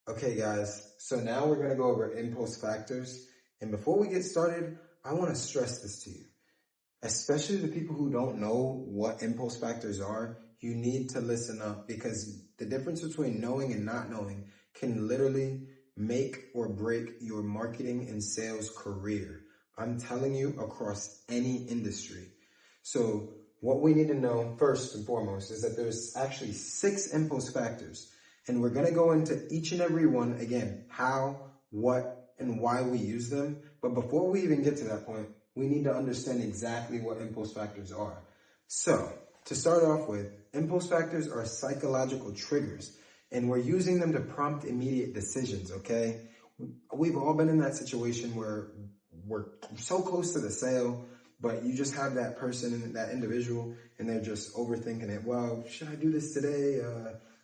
Okay, guys, so now we're going to go over impulse factors. And before we get started, I want to stress this to you, especially the people who don't know what impulse factors are. You need to listen up because the difference between knowing and not knowing can literally make or break your marketing and sales career. I'm telling you, across any industry. So, what we need to know first and foremost is that there's actually 6 impulse factors. And we're going to go into each and every one again, how, what, and why we use them. But before we even get to that point, we need to understand exactly what impulse factors are. So, to start off with, impulse factors are psychological triggers, and we're using them to prompt immediate decisions, okay? We've all been in that situation where we're so close to the sale, but you just have that person and that individual, and they're just overthinking it. Well, should I do this today?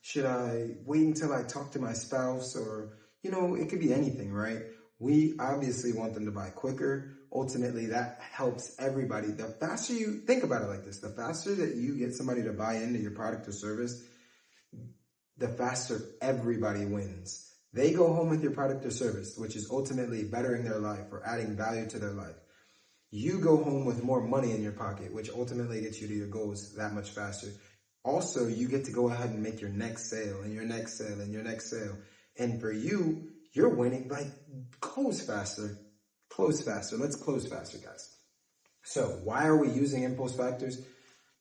Should I wait until I talk to my spouse? Or, it could be anything, right? We obviously want them to buy quicker. Ultimately, that helps everybody. The faster you think about it like this, the faster that you get somebody to buy into your product or service, the faster everybody wins. They go home with your product or service, which is ultimately bettering their life or adding value to their life. You go home with more money in your pocket, which ultimately gets you to your goals that much faster. Also, you get to go ahead and make your next sale and your next sale and your next sale. And for you, you're winning. Like, close faster. Close faster. Let's close faster, guys. So why are we using impulse factors?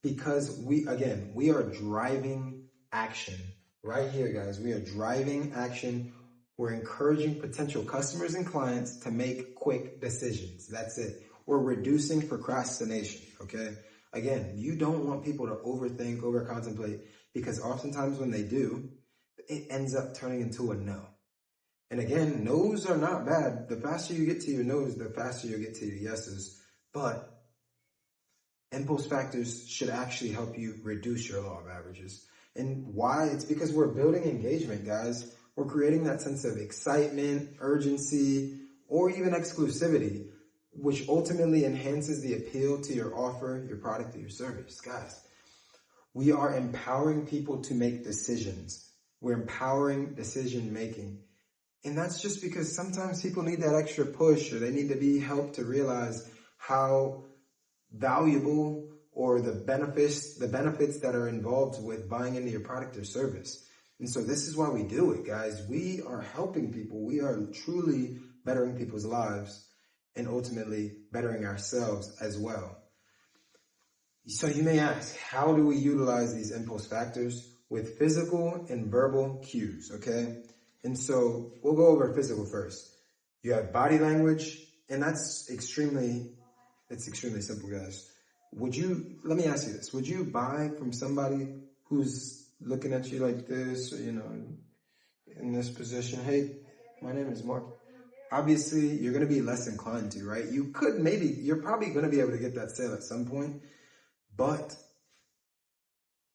Because we are driving action. Right here, guys, we are driving action. We're encouraging potential customers and clients to make quick decisions. That's it. We're reducing procrastination, okay? Again, you don't want people to overthink, over-contemplate, because oftentimes when they do, it ends up turning into a no. And again, no's are not bad. The faster you get to your no's, the faster you get to your yeses. But impulse factors should actually help you reduce your law of averages. And why? It's because we're building engagement, guys. We're creating that sense of excitement, urgency, or even exclusivity, which ultimately enhances the appeal to your offer, your product, or your service. Guys, we are empowering people to make decisions. We're empowering decision making. And that's just because sometimes people need that extra push, or they need to be helped to realize how valuable or the benefits that are involved with buying into your product or service. And so this is why we do it, guys. We are helping people. We are truly bettering people's lives and ultimately bettering ourselves as well. So you may ask, how do we utilize these impulse factors? With physical and verbal cues, okay? And so we'll go over physical first. You have body language, and it's extremely simple, guys. Let me ask you this. Would you buy from somebody who's looking at you like this, or, in this position? Hey, my name is Mark. Obviously, you're going to be less inclined to, right? You're probably going to be able to get that sale at some point, but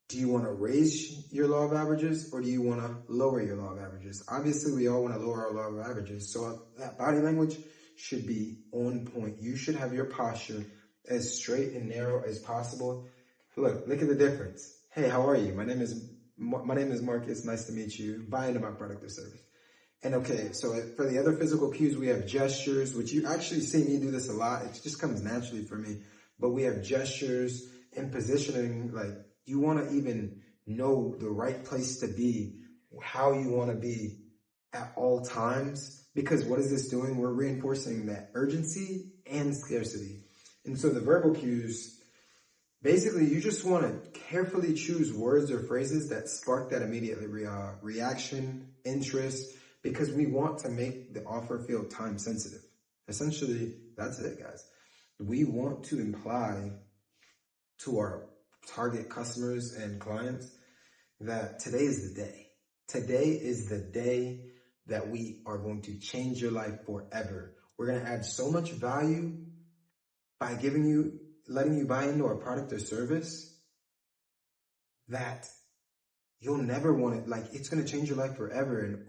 do you want to raise your law of averages or do you want to lower your law of averages? Obviously, we all want to lower our law of averages. So that body language should be on point. You should have your posture as straight and narrow as possible. Look at the difference. Hey, how are you? My name is Marcus. Nice to meet you. Buy into my product or service. And okay, so for the other physical cues, we have gestures, which you actually see me do this a lot. It just comes naturally for me. But we have gestures and positioning, like you want to even know the right place to be, how you want to be at all times. Because what is this doing? We're reinforcing that urgency and scarcity. And so the verbal cues, basically, you just want to carefully choose words or phrases that spark that immediate reaction, interest, because we want to make the offer feel time sensitive. Essentially, that's it, guys. We want to imply to our target customers and clients that today is the day. Today is the day that we are going to change your life forever. We're going to add so much value by letting you buy into our product or service that you'll never want it. Like, it's going to change your life forever, and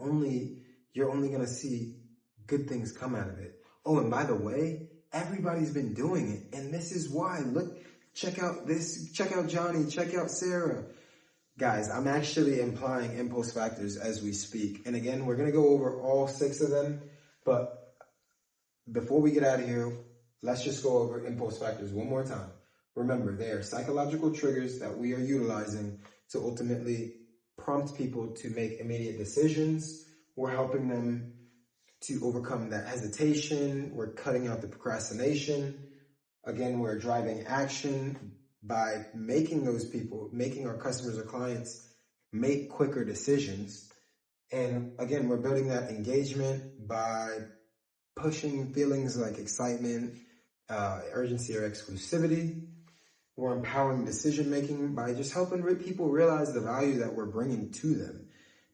you're only going to see good things come out of it. Oh, and by the way, everybody's been doing it, and this is why. Look, check out Johnny, check out Sarah. Guys, I'm actually implying impulse factors as we speak. And again, we're going to go over all 6 of them. But before we get out of here, let's just go over impulse factors one more time. Remember, they are psychological triggers that we are utilizing to ultimately prompt people to make immediate decisions. We're helping them to overcome that hesitation. We're cutting out the procrastination. Again, we're driving action by making our customers or clients make quicker decisions. And again, we're building that engagement by pushing feelings like excitement, urgency, or exclusivity. We're empowering decision-making by just helping people realize the value that we're bringing to them.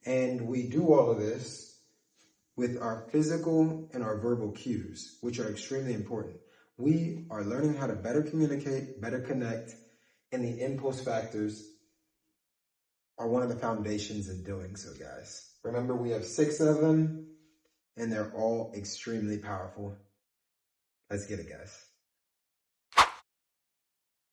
And we do all of this with our physical and our verbal cues, which are extremely important. We are learning how to better communicate, better connect, and the impulse factors are one of the foundations in doing so, guys. Remember, we have 6 of them, and they're all extremely powerful. Let's get it, guys.